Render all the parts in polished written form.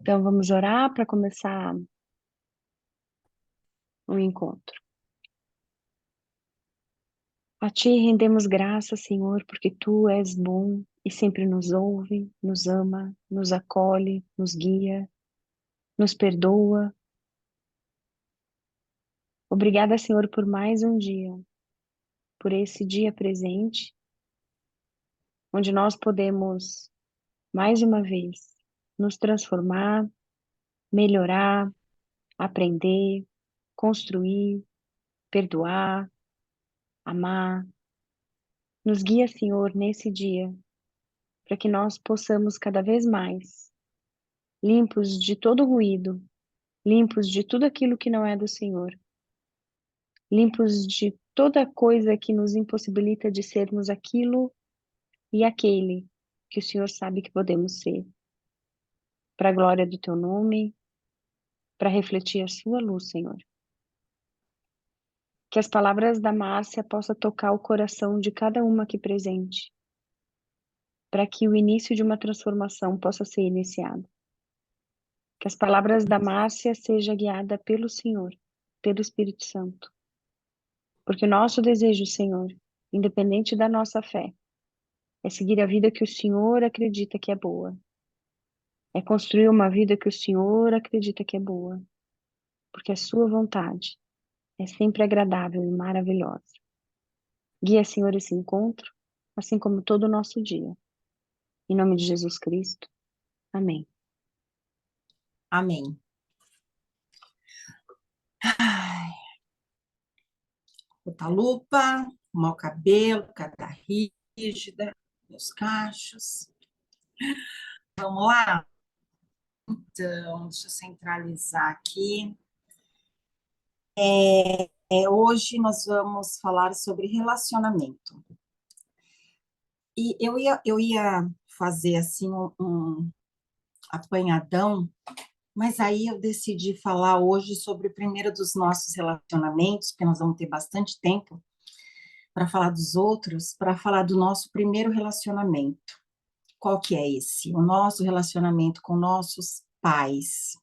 Então, vamos orar para começar o encontro. A Ti rendemos graças, Senhor, porque Tu és bom e sempre nos ouve, nos ama, nos acolhe, nos guia, nos perdoa. Obrigada, Senhor, por mais um dia, por esse dia presente, onde nós podemos, mais uma vez, nos transformar, melhorar, aprender, construir, perdoar, amar. Nos guia, Senhor, nesse dia, para que nós possamos cada vez mais, limpos de todo ruído, limpos de tudo aquilo que não é do Senhor, limpos de toda coisa que nos impossibilita de sermos aquilo e aquele que o Senhor sabe que podemos ser, para a glória do Teu nome, para refletir a Sua luz, Senhor. Que as palavras da Márcia possam tocar o coração de cada uma aqui presente, para que o início de uma transformação possa ser iniciado. Que as palavras da Márcia sejam guiadas pelo Senhor, pelo Espírito Santo. Porque o nosso desejo, Senhor, independente da nossa fé, é seguir a vida que o Senhor acredita que é boa. É construir uma vida que o Senhor acredita que é boa. Porque a sua vontade é sempre agradável e maravilhosa. Guia, Senhor, esse encontro, assim como todo o nosso dia. Em nome de Jesus Cristo. Amém. Amém. Ai, botar lupa, arrumar o cabelo, cada rígida, meus cachos. Vamos lá? Então, deixa eu centralizar aqui. Hoje nós vamos falar sobre relacionamento. E eu ia fazer assim um apanhadão, mas aí eu decidi falar hoje sobre o primeiro dos nossos relacionamentos, porque nós vamos ter bastante tempo para falar dos outros, para falar do nosso primeiro relacionamento. Qual que é esse? O nosso relacionamento com nossos pais.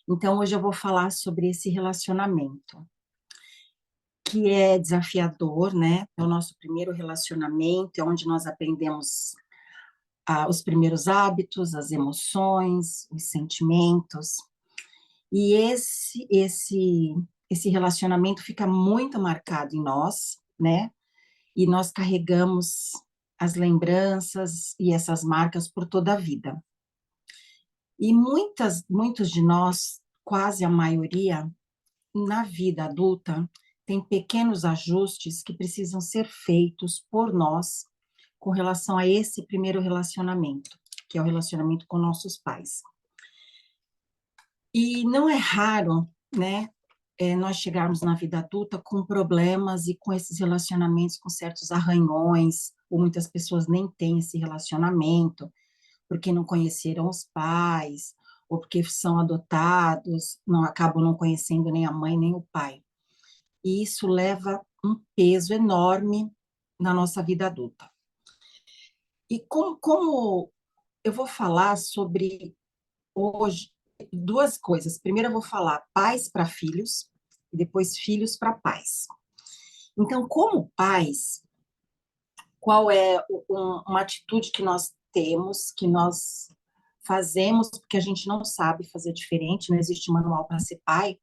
Então, hoje eu vou falar sobre esse relacionamento, que é desafiador, né? É o nosso primeiro relacionamento, é onde nós aprendemos os primeiros hábitos, as emoções, os sentimentos. E esse relacionamento fica muito marcado em nós, né? E nós carregamos as lembranças e essas marcas por toda a vida. E muitos de nós, quase a maioria, na vida adulta, tem pequenos ajustes que precisam ser feitos por nós com relação a esse primeiro relacionamento, que é o relacionamento com nossos pais. E não é raro, né, nós chegarmos na vida adulta com problemas e com esses relacionamentos com certos arranhões, ou muitas pessoas nem têm esse relacionamento, porque não conheceram os pais, ou porque são adotados, não acabam não conhecendo nem a mãe nem o pai. E isso leva um peso enorme na nossa vida adulta. E como eu vou falar sobre hoje duas coisas. Primeiro eu vou falar pais para filhos e depois filhos para pais. Então, como pais, qual é uma atitude que nós temos, que nós fazemos, porque a gente não sabe fazer diferente, não existe manual para ser pai,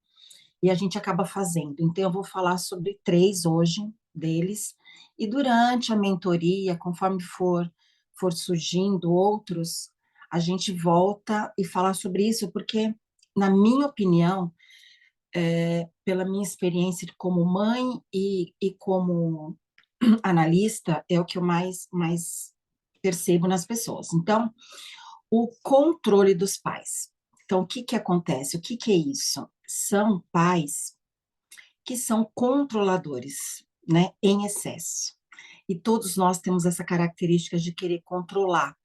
e a gente acaba fazendo. Então, eu vou falar sobre 3 hoje deles, e durante a mentoria, conforme for surgindo outros, a gente volta e fala sobre isso, porque, na minha opinião, pela minha experiência como mãe e como analista, é o que eu mais percebo nas pessoas. Então, o controle dos pais. Então, o que que acontece? O que que é isso? São pais que são controladores, né, em excesso. E todos nós temos essa característica de querer controlar.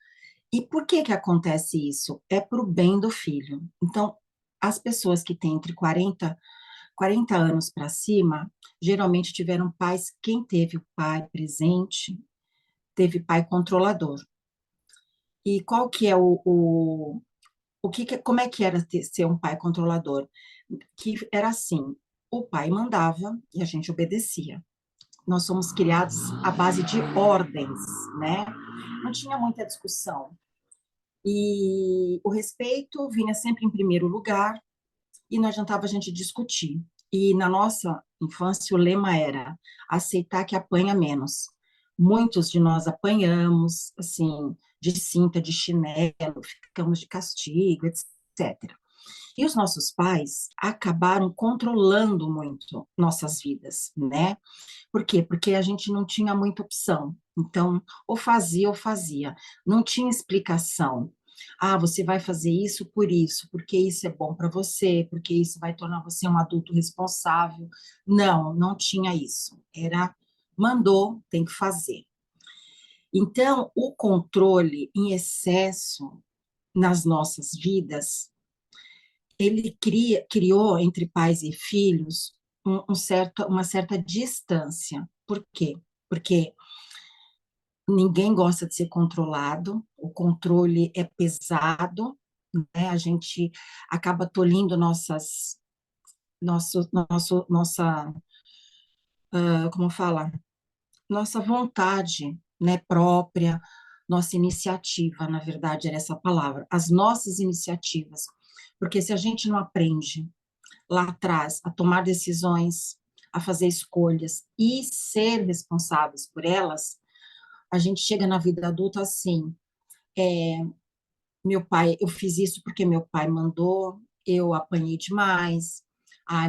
E por que que acontece isso? É para o bem do filho. Então, as pessoas que têm entre 40 40 anos para cima, geralmente tiveram pais, quem teve o pai presente, teve pai controlador. E qual que é como é que era ser um pai controlador? Que era assim, o pai mandava e a gente obedecia. Nós somos criados à base de ordens, né? Não tinha muita discussão. E o respeito vinha sempre em primeiro lugar e não adiantava a gente discutir. E na nossa infância o lema era aceitar que apanha menos. Muitos de nós apanhamos, assim, de cinta, de chinelo, ficamos de castigo, etc. E os nossos pais acabaram controlando muito nossas vidas, né? Por quê? Porque a gente não tinha muita opção. Então, ou fazia ou fazia. Não tinha explicação. Ah, você vai fazer isso, porque isso é bom para você, porque isso vai tornar você um adulto responsável. Não, não tinha isso. Era mandou, tem que fazer. Então, o controle em excesso nas nossas vidas, ele criou entre pais e filhos uma certa distância. Por quê? Porque ninguém gosta de ser controlado, o controle é pesado, né? A gente acaba tolhindo nossa, como fala? Nossa vontade, né, própria, nossa iniciativa, na verdade, era essa palavra, as nossas iniciativas. Porque se a gente não aprende lá atrás a tomar decisões, a fazer escolhas e ser responsáveis por elas, a gente chega na vida adulta assim, é, meu pai, eu fiz isso porque meu pai mandou, eu apanhei demais,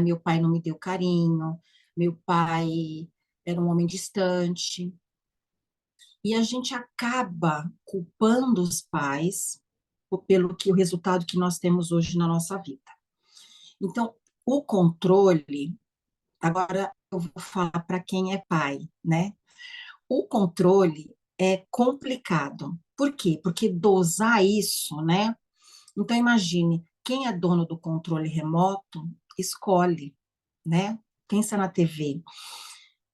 meu pai não me deu carinho, meu pai era um homem distante, e a gente acaba culpando os pais pelo que o resultado que nós temos hoje na nossa vida. Então, o controle, agora eu vou falar para quem é pai, né? O controle é complicado. Por quê? Porque dosar isso, né? Então, imagine, quem é dono do controle remoto, escolhe, né? Pensa na TV.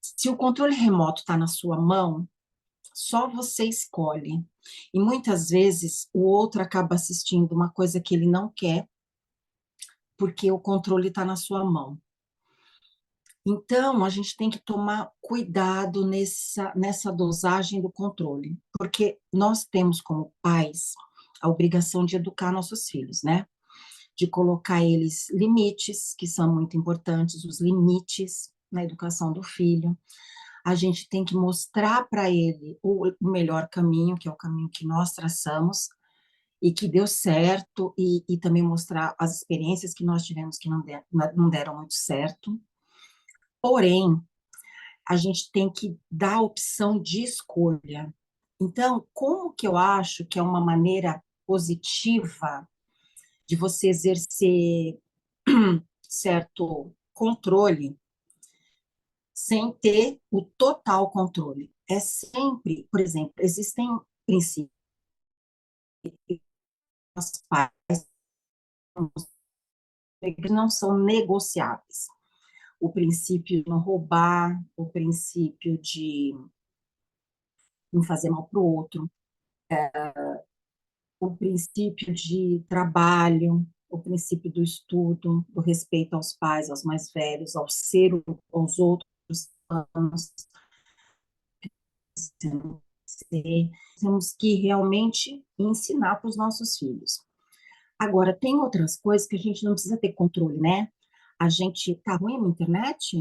Se o controle remoto está na sua mão, só você escolhe. E muitas vezes o outro acaba assistindo uma coisa que ele não quer, porque o controle está na sua mão. Então, a gente tem que tomar cuidado nessa dosagem do controle, porque nós temos como pais a obrigação de educar nossos filhos, né? De colocar eles limites, que são muito importantes, os limites na educação do filho. A gente tem que mostrar para ele o melhor caminho, que é o caminho que nós traçamos, e que deu certo, e também mostrar as experiências que nós tivemos que não deram muito certo. Porém, a gente tem que dar a opção de escolha. Então, como que eu acho que é uma maneira positiva de você exercer certo controle sem ter o total controle? É sempre, por exemplo, existem princípios que os pais que não são negociáveis. O princípio de não roubar, o princípio de não fazer mal para o outro, o princípio de trabalho, o princípio do estudo, do respeito aos pais, aos mais velhos, aos outros anos. Temos que realmente ensinar para os nossos filhos. Agora, tem outras coisas que a gente não precisa ter controle, né? A gente tá ruim na internet?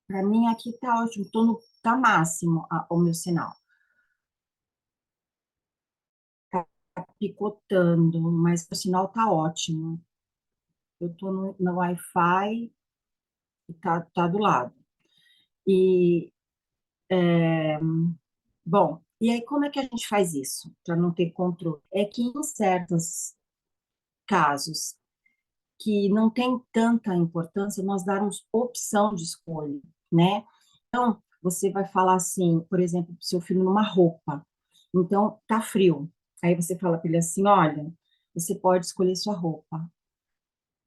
Para mim aqui tá ótimo, tá máximo o meu sinal. Tá picotando, mas o sinal tá ótimo. Eu tô no Wi-Fi e tá do lado. E, bom, e aí como é que a gente faz isso para não ter controle? É que em certos casos que não tem tanta importância, nós darmos opção de escolha, né? Então, você vai falar assim, por exemplo, para o seu filho numa roupa. Então, tá frio. Aí você fala para ele assim, olha, você pode escolher sua roupa.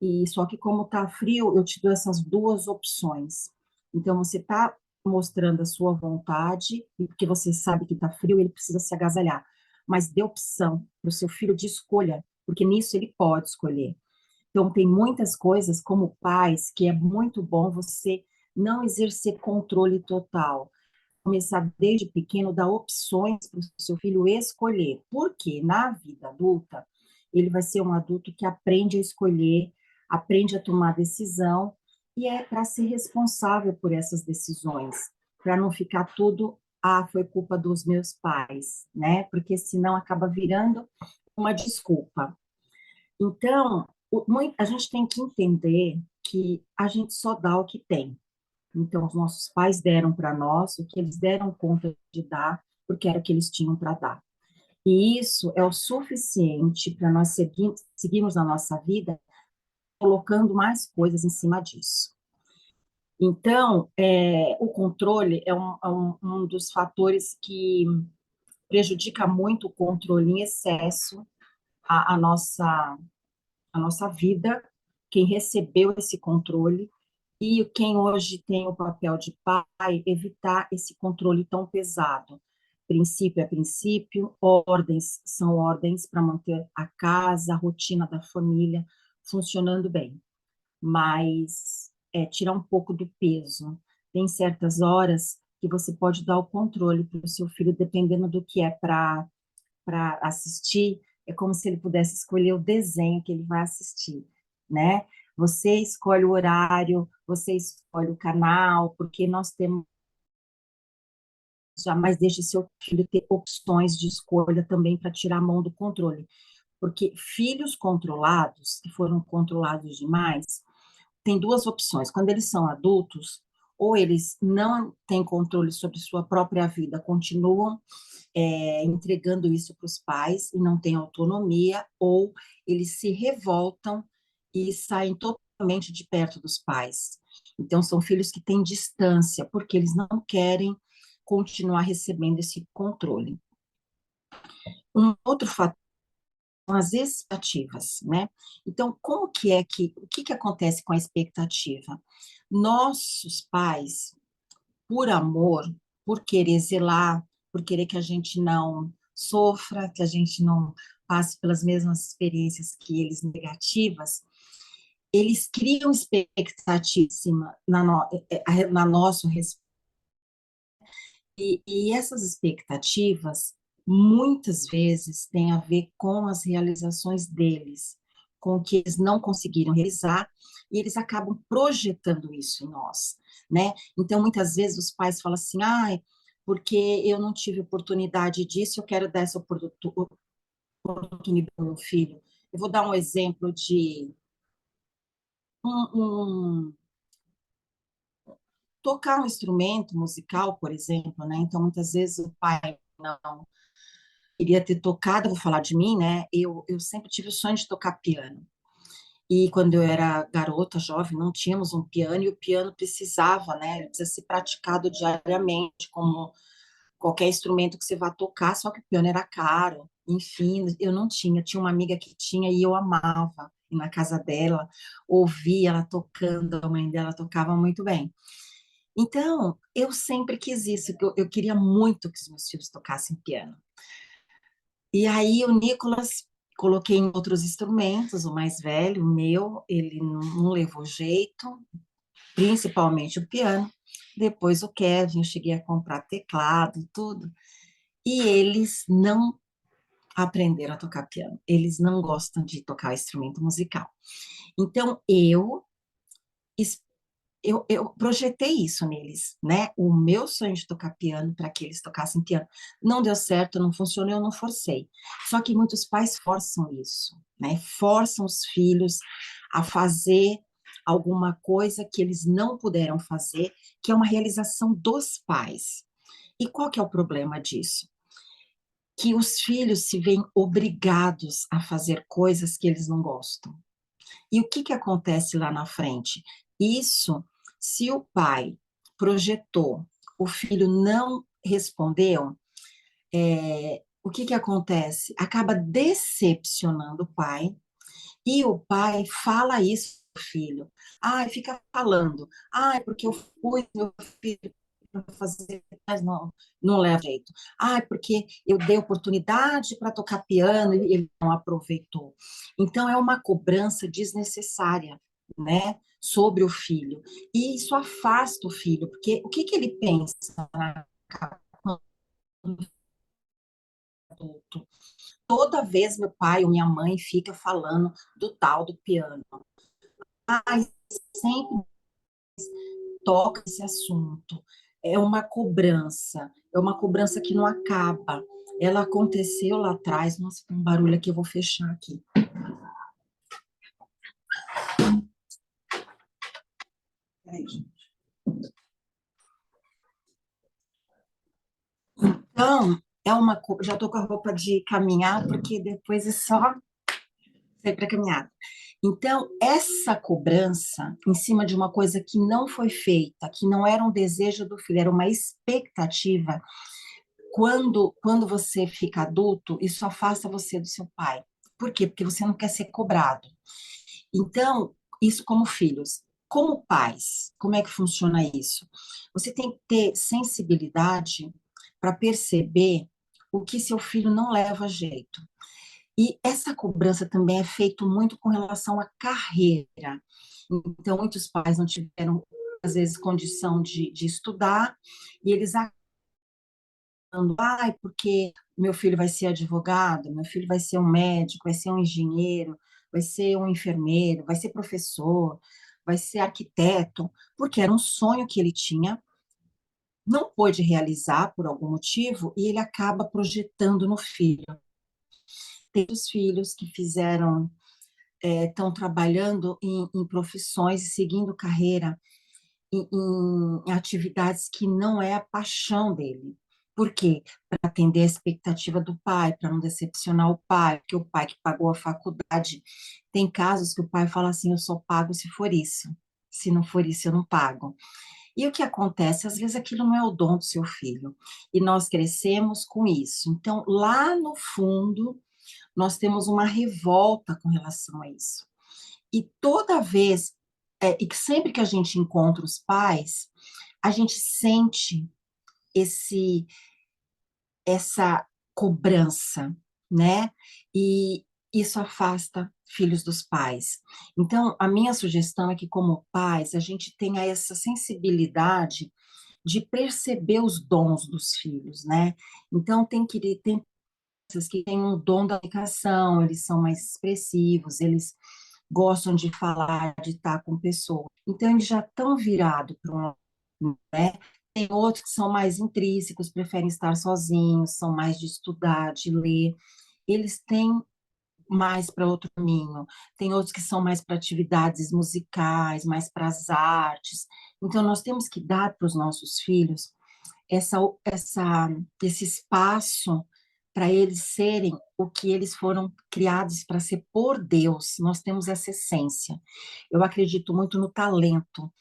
E só que como tá frio, eu te dou essas duas opções. Então você tá mostrando a sua vontade, e porque você sabe que tá frio, ele precisa se agasalhar. Mas dê opção para o seu filho de escolha, porque nisso ele pode escolher. Então tem muitas coisas como pais que é muito bom você não exercer controle total, começar desde pequeno, dar opções para o seu filho escolher, porque na vida adulta, ele vai ser um adulto que aprende a escolher, aprende a tomar decisão, e é para ser responsável por essas decisões, para não ficar tudo, ah, foi culpa dos meus pais, né? Porque senão acaba virando uma desculpa. Então, a gente tem que entender que a gente só dá o que tem. Então, os nossos pais deram para nós o que eles deram conta de dar, porque era o que eles tinham para dar. E isso é o suficiente para nós seguirmos na nossa vida colocando mais coisas em cima disso. Então, o controle é um dos fatores que prejudica muito o controle em excesso a, a nossa, a nossa vida, quem recebeu esse controle e quem hoje tem o papel de pai, evitar esse controle tão pesado. Princípio é princípio, ordens são ordens para manter a casa, a rotina da família funcionando bem, mas tirar um pouco do peso. Tem certas horas que você pode dar o controle para o seu filho, dependendo do que é para assistir, é como se ele pudesse escolher o desenho que ele vai assistir, né? Você escolhe o horário, você escolhe o canal, porque nós temos, jamais deixe seu filho ter opções de escolha também para tirar a mão do controle, porque filhos controlados, que foram controlados demais, tem duas opções. Quando eles são adultos, ou eles não têm controle sobre sua própria vida, continuam entregando isso para os pais e não têm autonomia, ou eles se revoltam e saem totalmente de perto dos pais. Então, são filhos que têm distância, porque eles não querem continuar recebendo esse controle. Um outro fator são as expectativas, né? Então, o que acontece com a expectativa? Nossos pais, por amor, por querer zelar, por querer que a gente não sofra, que a gente não passe pelas mesmas experiências que eles negativas, eles criam expectativa na nosso respeito. E essas expectativas, muitas vezes, têm a ver com as realizações deles, com o que eles não conseguiram realizar, e eles acabam projetando isso em nós, né? Então, muitas vezes, os pais falam assim, ai, porque eu não tive oportunidade disso, eu quero dar essa oportunidade para o meu filho. Eu vou dar um exemplo de um, um, tocar um instrumento musical, por exemplo, né? Então, muitas vezes, o pai não queria ter tocado, vou falar de mim, né? Eu sempre tive o sonho de tocar piano. E quando eu era garota, jovem, não tínhamos um piano, e o piano precisava, né? Ele precisa ser praticado diariamente, como qualquer instrumento que você vá tocar, só que o piano era caro. Enfim, eu não tinha. Tinha uma amiga que tinha e eu amava ir na casa dela, ouvia ela tocando, a mãe dela tocava muito bem. Então, eu sempre quis isso, que eu queria muito que os meus filhos tocassem piano. E aí o Nicolas coloquei em outros instrumentos, o mais velho, o meu, ele não levou jeito, principalmente o piano. Depois o Kevin, eu cheguei a comprar teclado, tudo. E eles não aprenderam a tocar piano. Eles não gostam de tocar instrumento musical. Então eu projetei isso neles, né? O meu sonho de tocar piano para que eles tocassem piano. Não deu certo, não funcionou, eu não forcei. Só que muitos pais forçam isso, né? Forçam os filhos a fazer alguma coisa que eles não puderam fazer, que é uma realização dos pais. E qual que é o problema disso? Que os filhos se veem obrigados a fazer coisas que eles não gostam. E o que que acontece lá na frente? Isso, se o pai projetou, o filho não respondeu, o que que acontece? Acaba decepcionando o pai E o pai fala isso pro filho. Ai, fica falando. Ai, porque eu fui meu filho para fazer, mas não leva jeito. Ai, porque eu dei oportunidade para tocar piano e ele não aproveitou. Então é uma cobrança desnecessária, né, sobre o filho. E isso afasta o filho, porque o que que ele pensa na adulto? Toda vez meu pai ou minha mãe fica falando do tal do piano. Ai, sempre toca esse assunto. É uma cobrança que não acaba. Ela aconteceu lá atrás. Nossa, tem um barulho aqui, eu vou fechar aqui. Peraí, gente. Então, já tô com a roupa de caminhar, porque depois é só sair para caminhar. Então, essa cobrança em cima de uma coisa que não foi feita, que não era um desejo do filho, era uma expectativa, quando você fica adulto, isso afasta você do seu pai. Por quê? Porque você não quer ser cobrado. Então, isso como filhos. Como pais, como é que funciona isso? Você tem que ter sensibilidade para perceber o que seu filho não leva a jeito. E essa cobrança também é feita muito com relação à carreira. Então, muitos pais não tiveram, às vezes, condição de estudar, e eles falando, ai, porque meu filho vai ser advogado, meu filho vai ser um médico, vai ser um engenheiro, vai ser um enfermeiro, vai ser professor, vai ser arquiteto, porque era um sonho que ele tinha, não pôde realizar por algum motivo, e ele acaba projetando no filho. Tem os filhos que fizeram, estão trabalhando em profissões e seguindo carreira em atividades que não é a paixão dele. Por quê? Para atender a expectativa do pai, para não decepcionar o pai, porque o pai que pagou a faculdade, tem casos que o pai fala assim, eu só pago se for isso, se não for isso eu não pago. E o que acontece? Às vezes aquilo não é o dom do seu filho, e nós crescemos com isso. Então, lá no fundo, nós temos uma revolta com relação a isso. E toda vez, e que sempre que a gente encontra os pais, a gente sente esse essa cobrança, né? E isso afasta filhos dos pais. Então, a minha sugestão é que, como pais, a gente tenha essa sensibilidade de perceber os dons dos filhos, né? Então, tem crianças que têm um dom da comunicação, eles são mais expressivos, eles gostam de falar, de estar com pessoas. Então, eles já estão virados para um lado, né? Tem outros que são mais intrínsecos, preferem estar sozinhos, são mais de estudar, de ler. Eles têm mais para outro caminho. Tem outros que são mais para atividades musicais, mais para as artes. Então, nós temos que dar para os nossos filhos essa, esse espaço para eles serem o que eles foram criados para ser por Deus. Nós temos essa essência. Eu acredito muito no talento.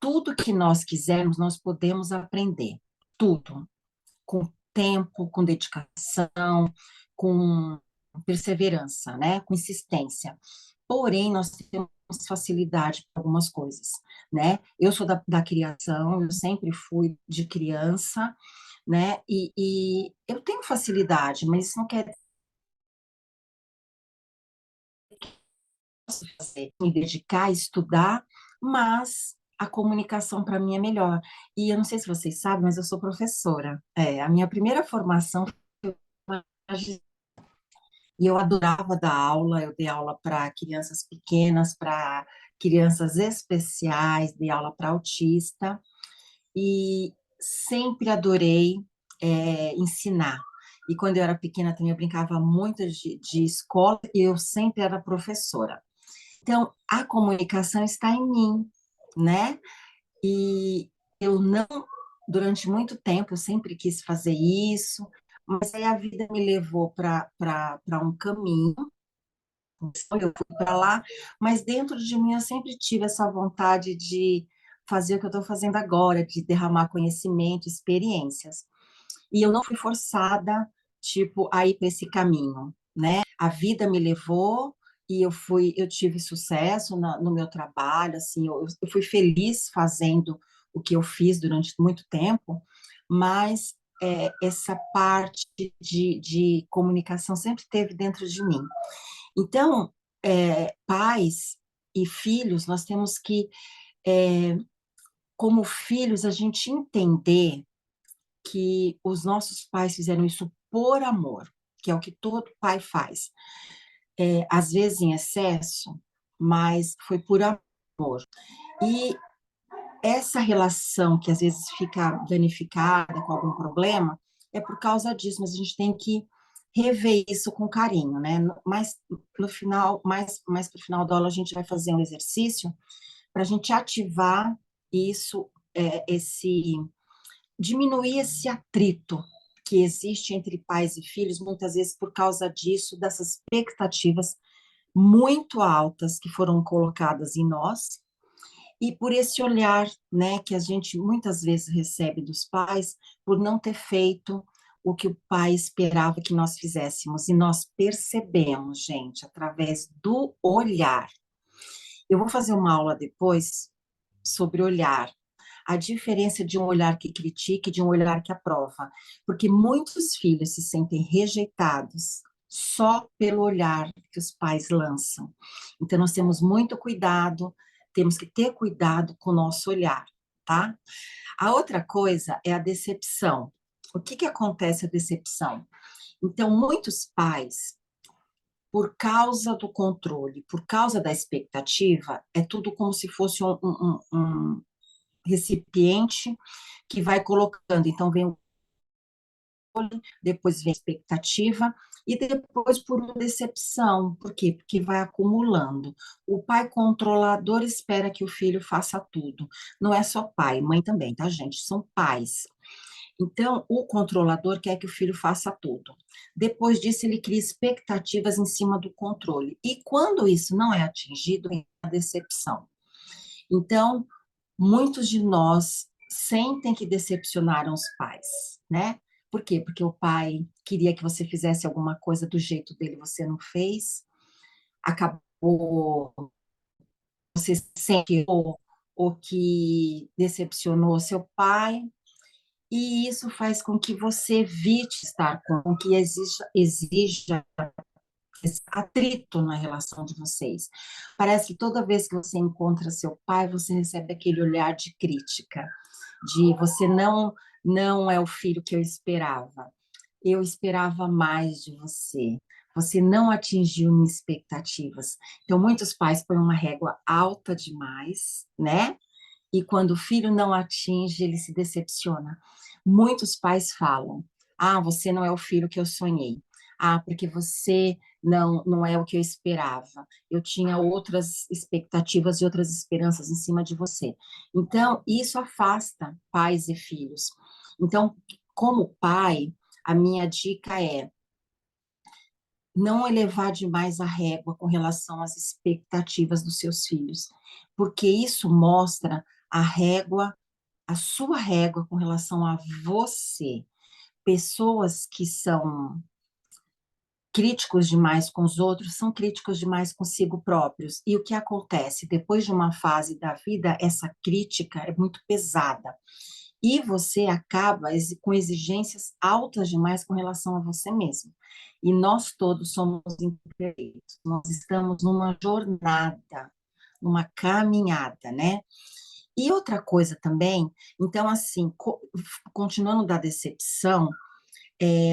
Tudo que nós quisermos, nós podemos aprender. Tudo. Com tempo, com dedicação, com perseverança, né? Com insistência. Porém, nós temos facilidade para algumas coisas, né? Eu sou da criação, eu sempre fui de criança, né? E eu tenho facilidade, mas isso não quer dizer me dedicar a estudar, mas a comunicação para mim é melhor. E eu não sei se vocês sabem, mas eu sou professora. A minha primeira formação foi e eu adorava dar aula, eu dei aula para crianças pequenas, para crianças especiais, dei aula para autista, e sempre adorei ensinar. E quando eu era pequena também eu brincava muito de escola e eu sempre era professora. Então, a comunicação está em mim, né? E eu não, durante muito tempo, eu sempre quis fazer isso, mas aí a vida me levou para um caminho, eu fui para lá, mas dentro de mim eu sempre tive essa vontade de fazer o que eu estou fazendo agora, de derramar conhecimento, experiências. E eu não fui forçada, tipo, a ir para esse caminho, né? A vida me levou e eu tive sucesso no meu trabalho, assim, eu fui feliz fazendo o que eu fiz durante muito tempo, mas essa parte de comunicação sempre teve dentro de mim. Então, pais e filhos, nós temos que, como filhos, a gente entender que os nossos pais fizeram isso por amor, que é o que todo pai faz. Às vezes em excesso, mas foi por amor. E essa relação que às vezes fica danificada com algum problema, é por causa disso, mas a gente tem que rever isso com carinho, né? Mas no final, mais para o final da aula, a gente vai fazer um exercício para a gente ativar isso, diminuir esse atrito que existe entre pais e filhos, muitas vezes por causa disso, dessas expectativas muito altas que foram colocadas em nós, e por esse olhar, né, que a gente muitas vezes recebe dos pais, por não ter feito o que o pai esperava que nós fizéssemos. E nós percebemos, gente, através do olhar. Eu vou fazer uma aula depois sobre olhar, a diferença de um olhar que critica e de um olhar que aprova, porque muitos filhos se sentem rejeitados só pelo olhar que os pais lançam. Então, nós temos muito cuidado, temos que ter cuidado com o nosso olhar, tá? A outra coisa é a decepção. O que que acontece a decepção? Então, muitos pais, por causa do controle, por causa da expectativa, é tudo como se fosse um recipiente que vai colocando. Então, vem o depois vem a expectativa, e depois por decepção. Por quê? Porque vai acumulando. O pai controlador espera que o filho faça tudo. Não é só pai, mãe também, tá, gente? São pais. Então, o controlador quer que o filho faça tudo. Depois disso, ele cria expectativas em cima do controle. E quando isso não é atingido, é a decepção. Então, muitos de nós sentem que decepcionaram os pais, né? Por quê? Porque o pai queria que você fizesse alguma coisa do jeito dele, você não fez, acabou, você sente ou que decepcionou seu pai, e isso faz com que você evite estar com que exija esse atrito na relação de vocês. Parece que toda vez que você encontra seu pai, você recebe aquele olhar de crítica, de você não é o filho que eu esperava. Eu esperava mais de você. Você não atingiu minhas expectativas. Então, muitos pais põem uma régua alta demais, né? E quando o filho não atinge, ele se decepciona. Muitos pais falam: ah, você não é o filho que eu sonhei. Ah, porque você não é o que eu esperava. Eu tinha outras expectativas e outras esperanças em cima de você. Então, isso afasta pais e filhos. Então, como pai, a minha dica é não elevar demais a régua com relação às expectativas dos seus filhos, porque isso mostra a régua, a sua régua com relação a você. Pessoas que são críticos demais com os outros são críticos demais consigo próprios. E o que acontece? Depois de uma fase da vida, essa crítica é muito pesada. E você acaba com exigências altas demais com relação a você mesmo. E nós todos somos imperfeitos. Nós estamos numa jornada, numa caminhada, né? E outra coisa também, então, assim, continuando da decepção,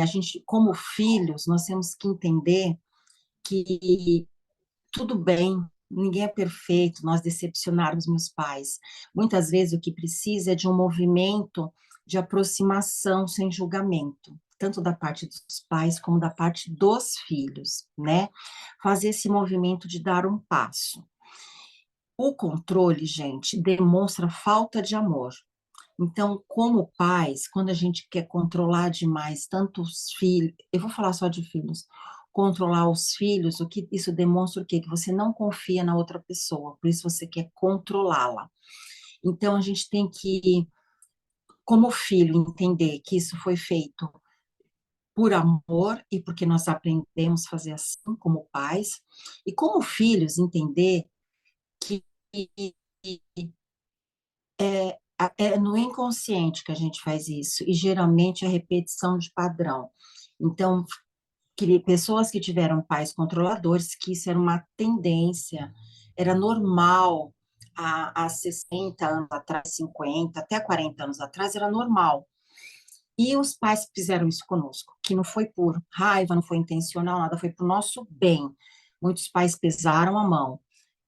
a gente, como filhos, nós temos que entender que tudo bem, ninguém é perfeito, nós decepcionarmos meus pais. Muitas vezes o que precisa é de um movimento de aproximação sem julgamento, tanto da parte dos pais como da parte dos filhos, né? Fazer esse movimento de dar um passo. O controle, gente, demonstra falta de amor. Então, como pais, quando a gente quer controlar demais tanto os filhos, eu vou falar só de filhos, controlar os filhos, o que isso demonstra o quê? Que você não confia na outra pessoa, por isso você quer controlá-la. Então, a gente tem que, como filho, entender que isso foi feito por amor e porque nós aprendemos a fazer assim como pais, e como filhos entender que é no inconsciente que a gente faz isso, e geralmente é repetição de padrão. Então, pessoas que tiveram pais controladores, que isso era uma tendência, era normal há 60 anos atrás, 50, até 40 anos atrás, era normal. E os pais fizeram isso conosco, que não foi por raiva, não foi intencional, nada, foi para o nosso bem. Muitos pais pesaram a mão.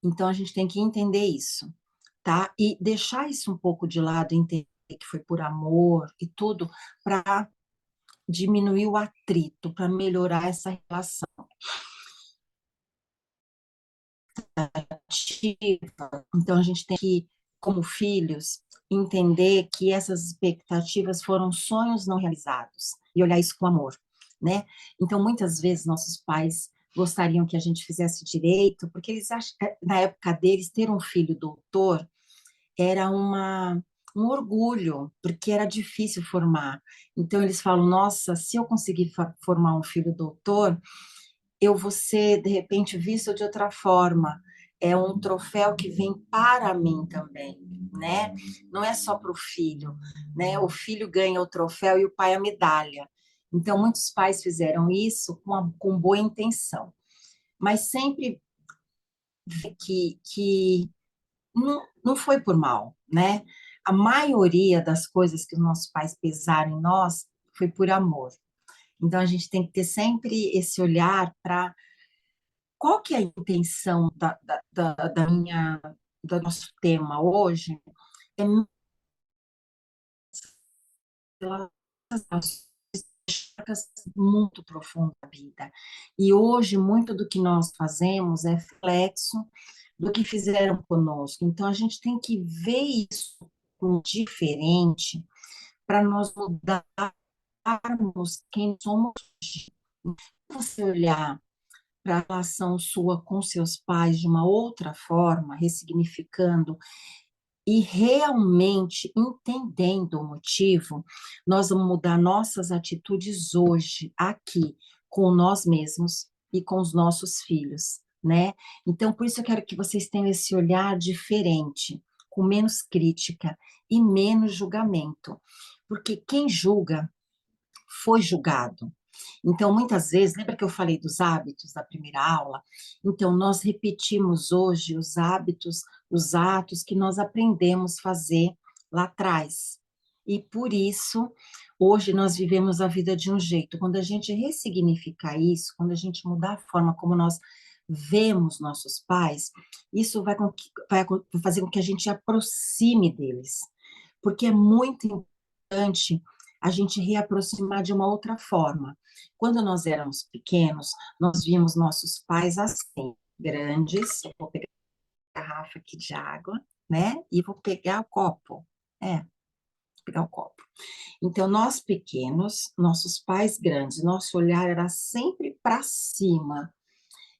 Então, a gente tem que entender isso, tá? E deixar isso um pouco de lado, entender que foi por amor e tudo, para diminuir o atrito, para melhorar essa relação ativa. Então, a gente tem que, como filhos, entender que essas expectativas foram sonhos não realizados e olhar isso com amor, né? Então, muitas vezes, nossos pais gostariam que a gente fizesse direito, porque eles acham, na época deles, ter um filho doutor era um orgulho, porque era difícil formar. Então, eles falam: nossa, se eu conseguir formar um filho doutor, eu vou ser, de repente, visto de outra forma. É um troféu que vem para mim também, né? Não é só para o filho, né? O filho ganha o troféu e o pai a medalha. Então, muitos pais fizeram isso com boa intenção, mas sempre que não foi por mal, né? A maioria das coisas que os nossos pais pesaram em nós foi por amor. Então, a gente tem que ter sempre esse olhar para qual que é a intenção do nosso tema hoje, é muito profunda da vida. E hoje, muito do que nós fazemos é reflexo do que fizeram conosco. Então, a gente tem que ver isso como diferente para nós mudarmos quem somos. Você olhar para a relação sua com seus pais de uma outra forma, ressignificando e realmente entendendo o motivo, nós vamos mudar nossas atitudes hoje, aqui, com nós mesmos e com os nossos filhos, né? Então, por isso eu quero que vocês tenham esse olhar diferente, com menos crítica e menos julgamento, porque quem julga foi julgado. Então, muitas vezes, lembra que eu falei dos hábitos da primeira aula? Então, nós repetimos hoje os hábitos, os atos que nós aprendemos a fazer lá atrás. E por isso, hoje nós vivemos a vida de um jeito. Quando a gente ressignificar isso, quando a gente mudar a forma como nós vemos nossos pais, isso vai fazer com que a gente aproxime deles. Porque é muito importante a gente reaproximar de uma outra forma. Quando nós éramos pequenos, nós víamos nossos pais assim, grandes. Eu vou pegar a garrafa aqui de água, né? E vou pegar o copo. Vou pegar o copo. Então, nós pequenos, nossos pais grandes, nosso olhar era sempre para cima.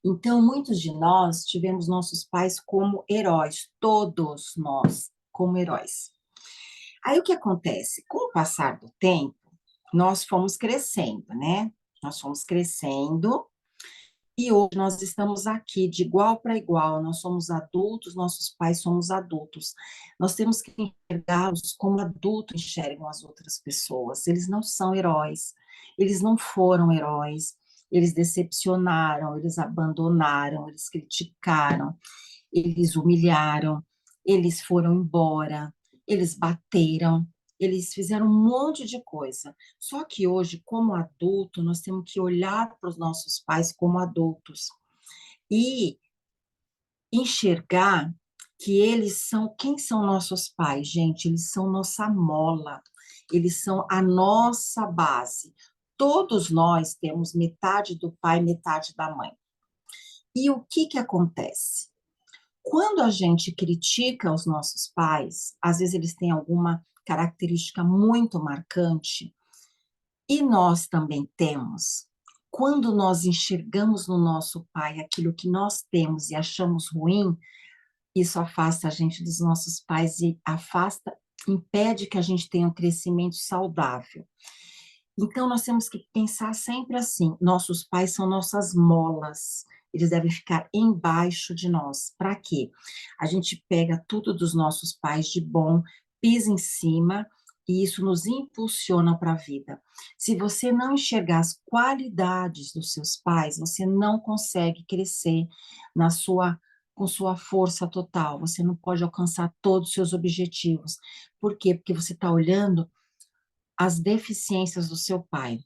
Então, muitos de nós tivemos nossos pais como heróis, todos nós como heróis. Aí o que acontece? Com o passar do tempo, nós fomos crescendo, né? Nós fomos crescendo e hoje nós estamos aqui de igual para igual. Nós somos adultos, nossos pais somos adultos. Nós temos que enxergá-los como adultos enxergam as outras pessoas. Eles não são heróis, eles não foram heróis, eles decepcionaram, eles abandonaram, eles criticaram, eles humilharam, eles foram embora, eles bateram, eles fizeram um monte de coisa. Só que hoje, como adulto, nós temos que olhar para os nossos pais como adultos e enxergar que eles são, quem são nossos pais, gente? Eles são nossa mola, eles são a nossa base. Todos nós temos metade do pai, metade da mãe. E o que que acontece? Quando a gente critica os nossos pais, às vezes eles têm alguma característica muito marcante, e nós também temos. Quando nós enxergamos no nosso pai aquilo que nós temos e achamos ruim, isso afasta a gente dos nossos pais e afasta, impede que a gente tenha um crescimento saudável. Então, nós temos que pensar sempre assim: nossos pais são nossas molas, eles devem ficar embaixo de nós. Para quê? A gente pega tudo dos nossos pais de bom, pisa em cima, e isso nos impulsiona para a vida. Se você não enxergar as qualidades dos seus pais, você não consegue crescer na sua com sua força total, você não pode alcançar todos os seus objetivos. Por quê? Porque você está olhando as deficiências do seu pai.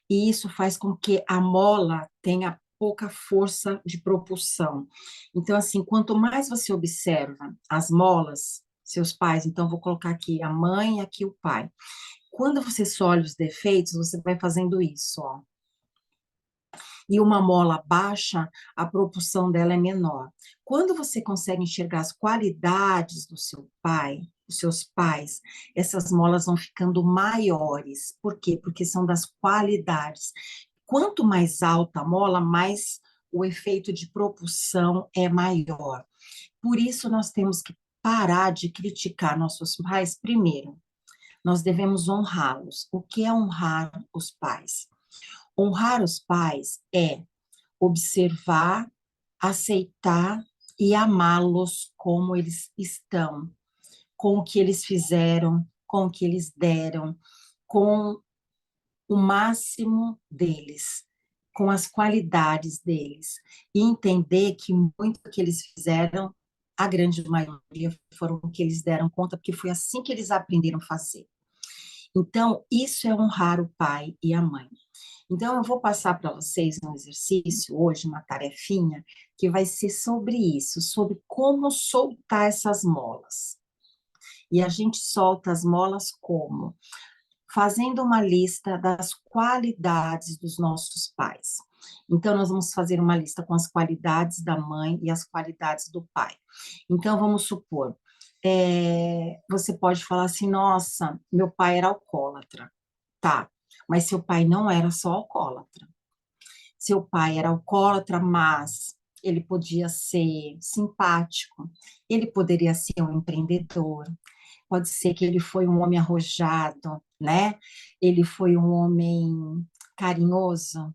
E isso faz com que a mola tenha pouca força de propulsão. Então, assim, quanto mais você observa as molas, seus pais, então vou colocar aqui a mãe e aqui o pai. Quando você só olha os defeitos, você vai fazendo isso, ó. E uma mola baixa, a propulsão dela é menor. Quando você consegue enxergar as qualidades do seu pai, dos seus pais, essas molas vão ficando maiores. Por quê? Porque são das qualidades. Quanto mais alta a mola, mais o efeito de propulsão é maior. Por isso, nós temos que parar de criticar nossos pais primeiro. Nós devemos honrá-los. O que é honrar os pais? Honrar os pais é observar, aceitar e amá-los como eles estão, com o que eles fizeram, com o que eles deram, com o máximo deles, com as qualidades deles, e entender que muito que eles fizeram, a grande maioria foram o que eles deram conta, porque foi assim que eles aprenderam a fazer. Então, isso é honrar o pai e a mãe. Então, eu vou passar para vocês um exercício hoje, uma tarefinha, que vai ser sobre isso, sobre como soltar essas molas. E a gente solta as molas como? Fazendo uma lista das qualidades dos nossos pais. Então, nós vamos fazer uma lista com as qualidades da mãe e as qualidades do pai. Então, vamos supor, você pode falar assim: nossa, meu pai era alcoólatra. Tá, mas seu pai não era só alcoólatra. Seu pai era alcoólatra, mas ele podia ser simpático, ele poderia ser um empreendedor, pode ser que ele foi um homem arrojado, né? Ele foi um homem carinhoso,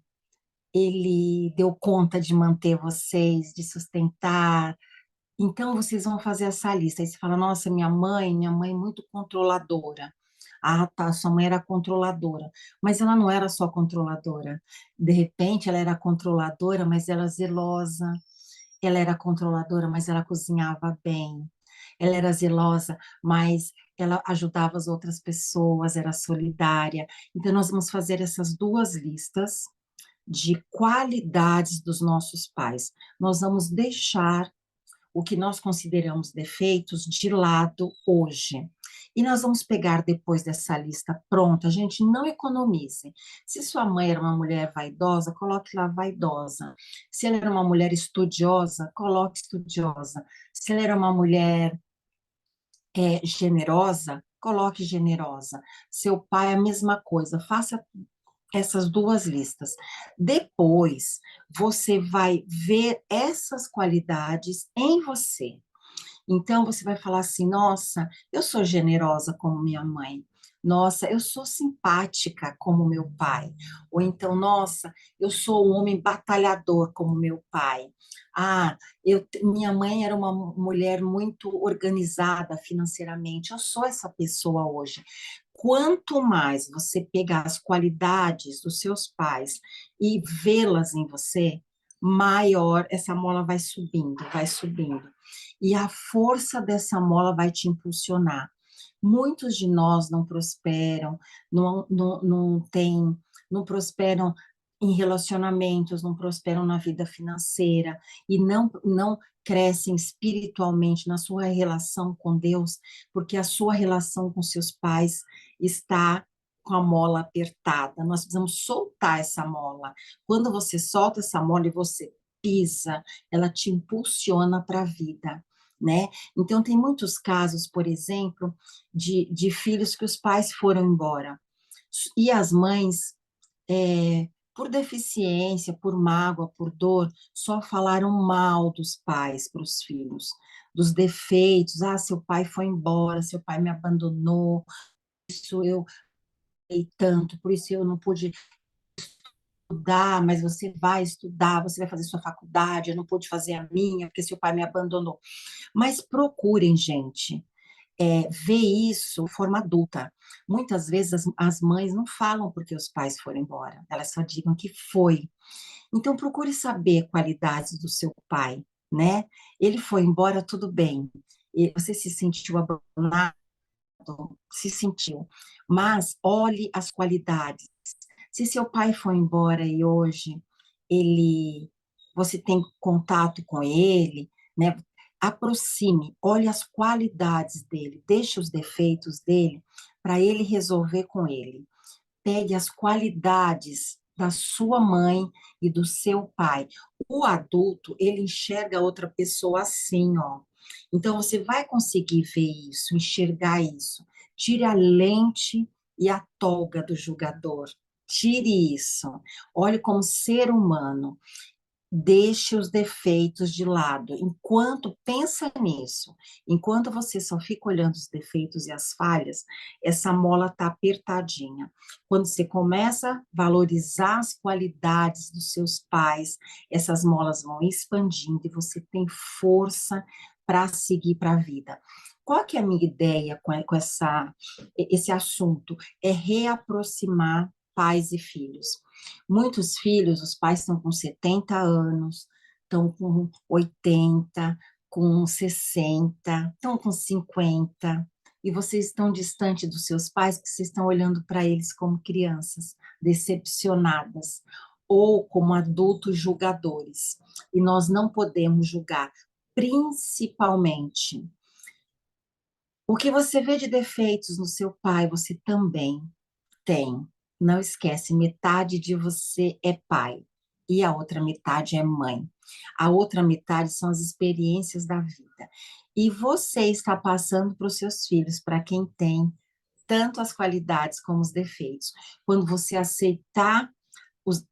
ele deu conta de manter vocês, de sustentar. Então, vocês vão fazer essa lista. Aí você fala: nossa, minha mãe é muito controladora. Ah, tá, sua mãe era controladora. Mas ela não era só controladora. De repente, ela era controladora, mas ela era zelosa. Ela era controladora, mas ela cozinhava bem. Ela era zelosa, mas ela ajudava as outras pessoas, era solidária. Então, nós vamos fazer essas duas listas de qualidades dos nossos pais. Nós vamos deixar o que nós consideramos defeitos de lado hoje. E nós vamos pegar depois dessa lista pronta, gente, não economize. Se sua mãe era uma mulher vaidosa, coloque lá vaidosa. Se ela era uma mulher estudiosa, coloque estudiosa. Se ela era uma mulher generosa, coloque generosa. Seu pai, a mesma coisa. Faça essas duas listas. Depois, você vai ver essas qualidades em você. Então, você vai falar assim: nossa, eu sou generosa como minha mãe. Nossa, eu sou simpática como meu pai. Ou então, nossa, eu sou um homem batalhador como meu pai. Ah, minha mãe era uma mulher muito organizada financeiramente. Eu sou essa pessoa hoje. Quanto mais você pegar as qualidades dos seus pais e vê-las em você, maior essa mola vai subindo, vai subindo. E a força dessa mola vai te impulsionar. Muitos de nós não prosperam, não prosperam em relacionamentos, não prosperam na vida financeira e não crescem espiritualmente na sua relação com Deus, porque a sua relação com seus pais está com a mola apertada. Nós precisamos soltar essa mola. Quando você solta essa mola e você pisa, ela te impulsiona para a vida, né? Então, tem muitos casos, por exemplo, de filhos que os pais foram embora. E as mães, por deficiência, por mágoa, por dor, só falaram mal dos pais para os filhos, dos defeitos. Ah, seu pai foi embora, seu pai me abandonou, isso eu tanto, por isso eu não pude estudar, mas você vai estudar, você vai fazer sua faculdade, eu não pude fazer a minha, porque seu pai me abandonou. Mas procurem, gente, ver isso de forma adulta. Muitas vezes as mães não falam porque os pais foram embora, elas só digam que foi. Então, procure saber qualidades do seu pai, né? Ele foi embora, tudo bem. E você se sentiu abandonado, se sentiu. Mas olhe as qualidades. Se seu pai foi embora e hoje você tem contato com ele, né? Aproxime, olhe as qualidades dele, deixe os defeitos dele para ele resolver com ele. Pegue as qualidades da sua mãe e do seu pai. O adulto, ele enxerga outra pessoa assim, ó. Então, você vai conseguir ver isso, enxergar isso. Tire a lente e a toga do julgador. Tire isso. Olhe como ser humano. Deixe os defeitos de lado. Enquanto pensa nisso, enquanto você só fica olhando os defeitos e as falhas, essa mola está apertadinha. Quando você começa a valorizar as qualidades dos seus pais, essas molas vão expandindo e você tem força para seguir para a vida. Qual que é a minha ideia com esse assunto? É reaproximar pais e filhos. Muitos filhos, os pais estão com 70 anos, estão com 80, com 60, estão com 50, e vocês estão distante dos seus pais, porque vocês estão olhando para eles como crianças, decepcionadas, ou como adultos julgadores. E nós não podemos julgar, principalmente. O que você vê de defeitos no seu pai, você também tem. Não esquece, metade de você é pai e a outra metade é mãe. A outra metade são as experiências da vida. E você está passando para os seus filhos, para quem tem tanto as qualidades como os defeitos. Quando você aceitar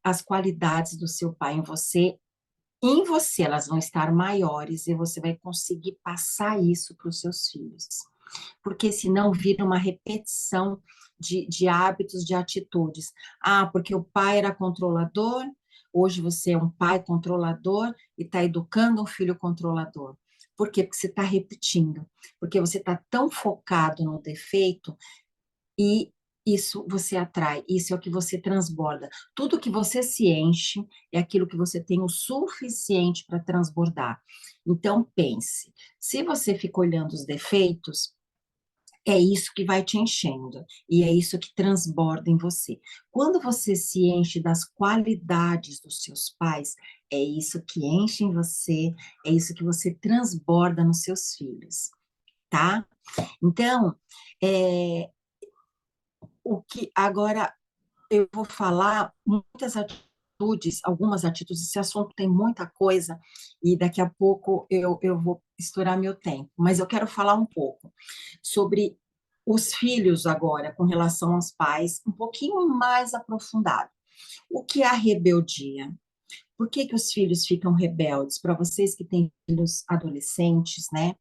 as qualidades do seu pai em você elas vão estar maiores e você vai conseguir passar isso para os seus filhos, porque senão vira uma repetição de hábitos, de atitudes. Ah, porque o pai era controlador, hoje você é um pai controlador e está educando um filho controlador. Por quê? Porque você está repetindo, porque você está tão focado no defeito e isso você atrai, isso é o que você transborda. Tudo que você se enche é aquilo que você tem o suficiente para transbordar. Então, pense, se você fica olhando os defeitos, é isso que vai te enchendo e é isso que transborda em você. Quando você se enche das qualidades dos seus pais, é isso que enche em você, é isso que você transborda nos seus filhos, tá? Então, é, o que agora eu vou falar muitas atitudes, algumas atitudes, esse assunto tem muita coisa e daqui a pouco eu vou estourar meu tempo, mas eu quero falar um pouco sobre os filhos agora, com relação aos pais, um pouquinho mais aprofundado. O que é a rebeldia? Por que que os filhos ficam rebeldes? Para vocês que têm filhos adolescentes, né,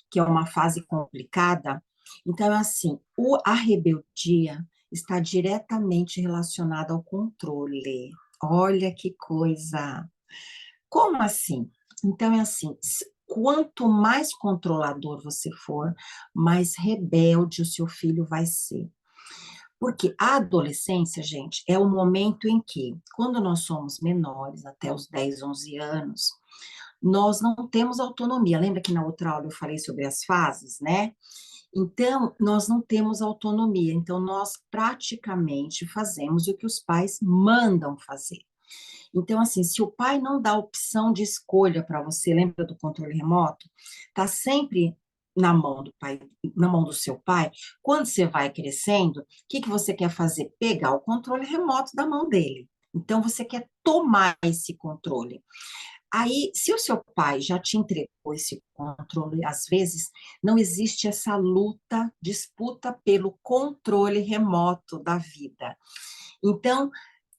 que é uma fase complicada, então, assim, a rebeldia está diretamente relacionada ao controle. Olha que coisa! Como assim? Então, é assim, quanto mais controlador você for, mais rebelde o seu filho vai ser. Porque a adolescência, gente, é o momento em que, quando nós somos menores, até os 10, 11 anos, nós não temos autonomia. Lembra que na outra aula eu falei sobre as fases, né? Então, nós não temos autonomia. Então, nós praticamente fazemos o que os pais mandam fazer. Então, assim, se o pai não dá opção de escolha para você, lembra do controle remoto? Está sempre na mão do pai, na mão do seu pai. Quando você vai crescendo, o que que você quer fazer? Pegar o controle remoto da mão dele. Então, você quer tomar esse controle. Aí, se o seu pai já te entregou esse controle, às vezes não existe essa luta, disputa pelo controle remoto da vida. Então,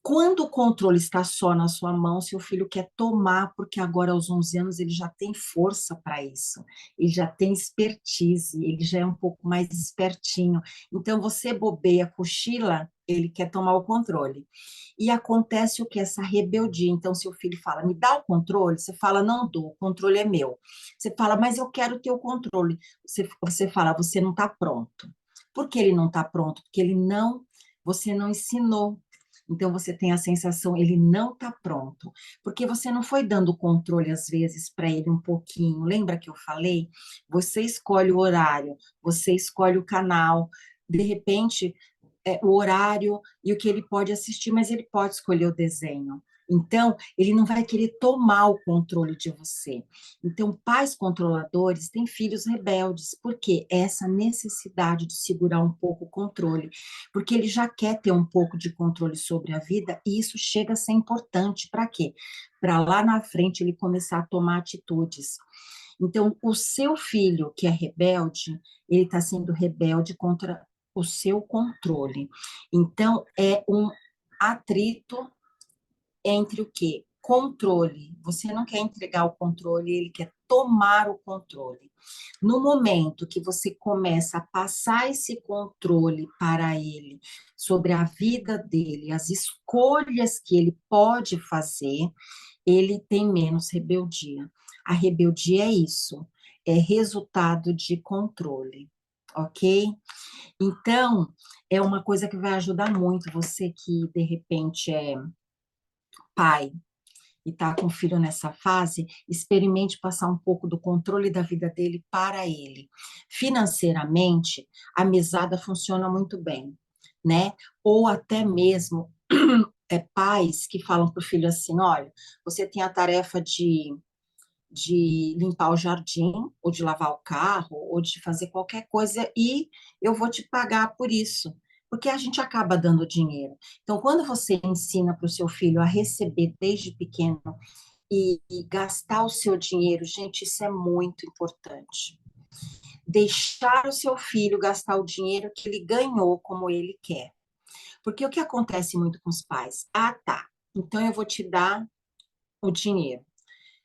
Quando o controle está só na sua mão, seu filho quer tomar, porque agora aos 11 anos ele já tem força para isso, ele já tem expertise, ele já é um pouco mais espertinho. Então você bobeia, cochila, ele quer tomar o controle. E acontece o que? Essa rebeldia. Então seu filho fala, me dá o controle, você fala, não dou, o controle é meu. Você fala, mas eu quero ter o controle. Você fala, você não está pronto. Por que ele não está pronto? Porque você não ensinou. Então você tem a sensação, ele não está pronto, porque você não foi dando controle às vezes para ele um pouquinho. Lembra que eu falei? Você escolhe o horário, você escolhe o canal, de repente o horário e o que ele pode assistir, mas ele pode escolher o desenho. Então, ele não vai querer tomar o controle de você. Então, pais controladores têm filhos rebeldes, porque essa necessidade de segurar um pouco o controle, porque ele já quer ter um pouco de controle sobre a vida, e isso chega a ser importante. Para quê? Para lá na frente ele começar a tomar atitudes. Então, o seu filho que é rebelde, ele está sendo rebelde contra o seu controle. Então, é um atrito entre o quê? Controle. Você não quer entregar o controle, ele quer tomar o controle. No momento que você começa a passar esse controle para ele, sobre a vida dele, as escolhas que ele pode fazer, ele tem menos rebeldia. A rebeldia é isso, é resultado de controle, ok? Então, é uma coisa que vai ajudar muito você que, de repente, é pai e está com o filho nessa fase, experimente passar um pouco do controle da vida dele para ele. Financeiramente, a mesada funciona muito bem, né? Ou até mesmo pais que falam para o filho assim: olha, você tem a tarefa de limpar o jardim, ou de lavar o carro, ou de fazer qualquer coisa, e eu vou te pagar por isso. Porque a gente acaba dando dinheiro. Então, quando você ensina para o seu filho a receber desde pequeno e gastar o seu dinheiro, gente, isso é muito importante. Deixar o seu filho gastar o dinheiro que ele ganhou como ele quer. Porque o que acontece muito com os pais? Ah, tá. Então eu vou te dar o dinheiro.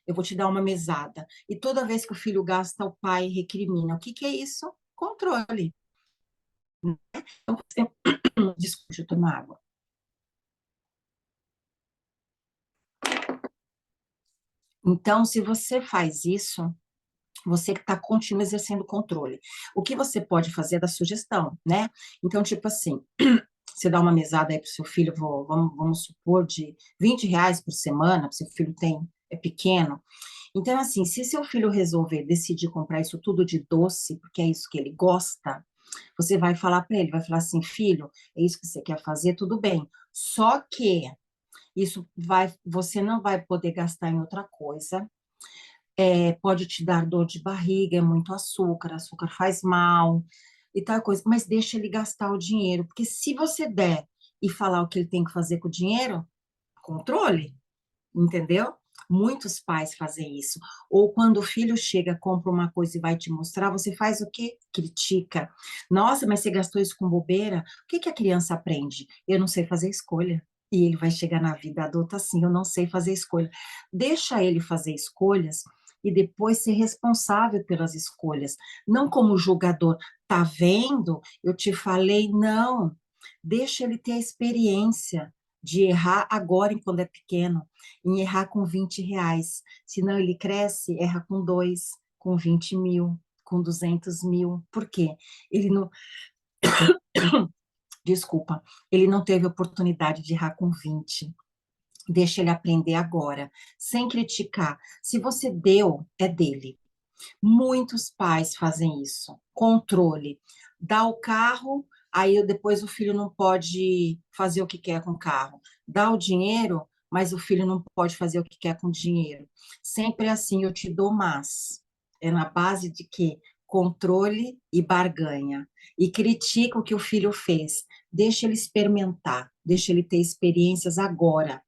Eu vou te dar uma mesada. E toda vez que o filho gasta, o pai recrimina. O que que é isso? Controle. Então, você... Desculpa, deixa eu tomar água. Então, se você faz isso, você está continuando exercendo controle. O que você pode fazer é da sugestão, né? Então, tipo assim, você dá uma mesada aí para o seu filho, vamos supor, de R$ 20 por semana, seu filho é pequeno. Então, assim, se seu filho resolver decidir comprar isso tudo de doce, porque é isso que ele gosta, você vai falar para ele, vai falar assim, filho, é isso que você quer fazer, tudo bem. Só que você não vai poder gastar em outra coisa. Pode te dar dor de barriga, é muito açúcar, açúcar faz mal e tal coisa, mas deixa ele gastar o dinheiro, porque se você der e falar o que ele tem que fazer com o dinheiro, controle, entendeu? Muitos pais fazem isso. Ou quando o filho chega, compra uma coisa e vai te mostrar, você faz o quê? Critica. Nossa, mas você gastou isso com bobeira? O que que a criança aprende? Eu não sei fazer escolha. E ele vai chegar na vida adulta assim, eu não sei fazer escolha. Deixa ele fazer escolhas e depois ser responsável pelas escolhas. Não como julgador. Tá vendo? Eu te falei, não. Deixa ele ter a experiência de errar agora, quando é pequeno, em errar com R$ 20. Senão ele cresce, erra com 2, com 20 mil, com 200 mil. Por quê? Ele não, desculpa, ele não teve oportunidade de errar com 20. Deixa ele aprender agora, sem criticar. Se você deu, é dele. Muitos pais fazem isso. Controle. Dá o carro, aí depois o filho não pode fazer o que quer com o carro. Dá o dinheiro, mas o filho não pode fazer o que quer com o dinheiro. Sempre é assim, eu te dou mais. É na base de quê? Controle e barganha. E critica o que o filho fez. Deixa ele experimentar, deixa ele ter experiências agora,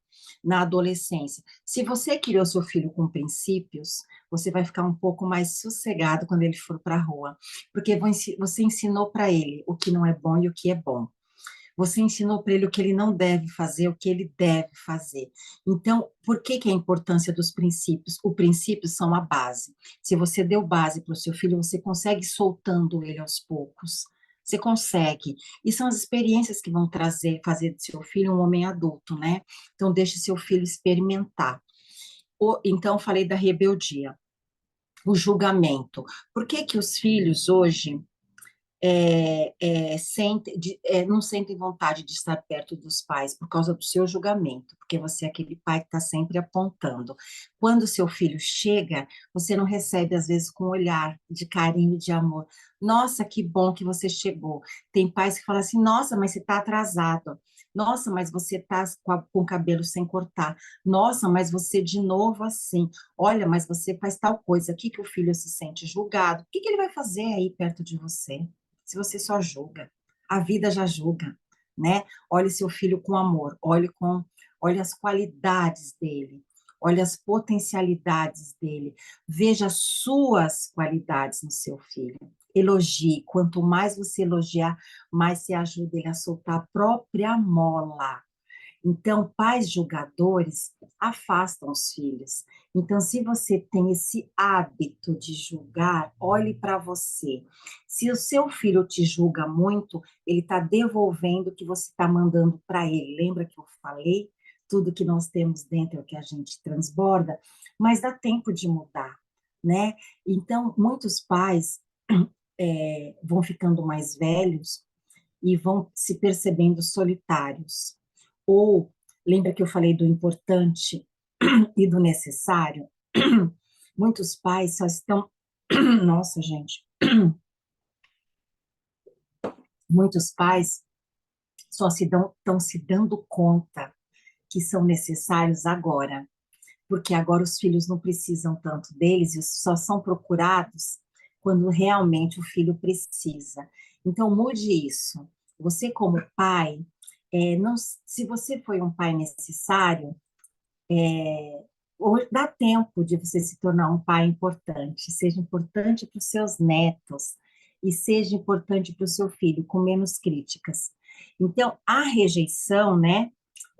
na adolescência. Se você criou seu filho com princípios, você vai ficar um pouco mais sossegado quando ele for para a rua, porque você ensinou para ele o que não é bom e o que é bom. Você ensinou para ele o que ele não deve fazer, o que ele deve fazer. Então, por que que é a importância dos princípios? Os princípios são a base. Se você deu base para o seu filho, você consegue ir soltando ele aos poucos. Você consegue. E são as experiências que vão trazer, fazer do seu filho um homem adulto, né? Então, deixe seu filho experimentar. Então, eu falei da rebeldia, o julgamento. Por que que os filhos hoje não sentem vontade de estar perto dos pais por causa do seu julgamento, porque você é aquele pai que está sempre apontando. Quando o seu filho chega, você não recebe, às vezes, com um olhar de carinho e de amor. Nossa, que bom que você chegou. Tem pais que falam assim, nossa, mas você está atrasado. Nossa, mas você está com o cabelo sem cortar. Nossa, mas você de novo assim. Olha, mas você faz tal coisa. Aqui que o filho se sente julgado. O que que ele vai fazer aí perto de você? Se você só julga. A vida já julga, né? Olhe seu filho com amor, olhe as qualidades dele, olhe as potencialidades dele, veja as suas qualidades no seu filho. Elogie, quanto mais você elogiar, mais você ajuda ele a soltar a própria mola. Então, pais julgadores afastam os filhos. Então, se você tem esse hábito de julgar, olhe para você. Se o seu filho te julga muito, ele está devolvendo o que você está mandando para ele. Lembra que eu falei? Tudo que nós temos dentro é o que a gente transborda, mas dá tempo de mudar, né? Então, muitos pais vão ficando mais velhos e vão se percebendo solitários. Ou, lembra que eu falei do importante e do necessário? Muitos pais só estão. Nossa, gente. Muitos pais só estão se dando conta que são necessários agora, porque agora os filhos não precisam tanto deles e só são procurados quando realmente o filho precisa. Então, mude isso. Você, como pai, não, se você foi um pai necessário, dá tempo de você se tornar um pai importante, seja importante para os seus netos e seja importante para o seu filho, com menos críticas. Então, a rejeição, né,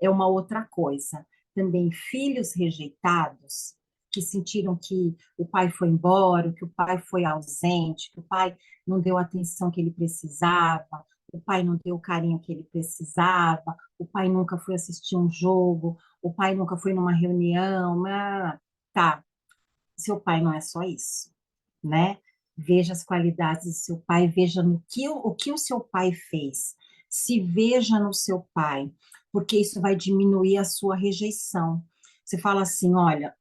é uma outra coisa. Também filhos rejeitados, que sentiram que o pai foi embora, que o pai foi ausente, que o pai não deu a atenção que ele precisava, o pai não deu o carinho que ele precisava, o pai nunca foi assistir um jogo, o pai nunca foi numa reunião, tá, seu pai não é só isso, né? Veja as qualidades do seu pai, veja o que o seu pai fez, se veja no seu pai, porque isso vai diminuir a sua rejeição. Você fala assim, olha,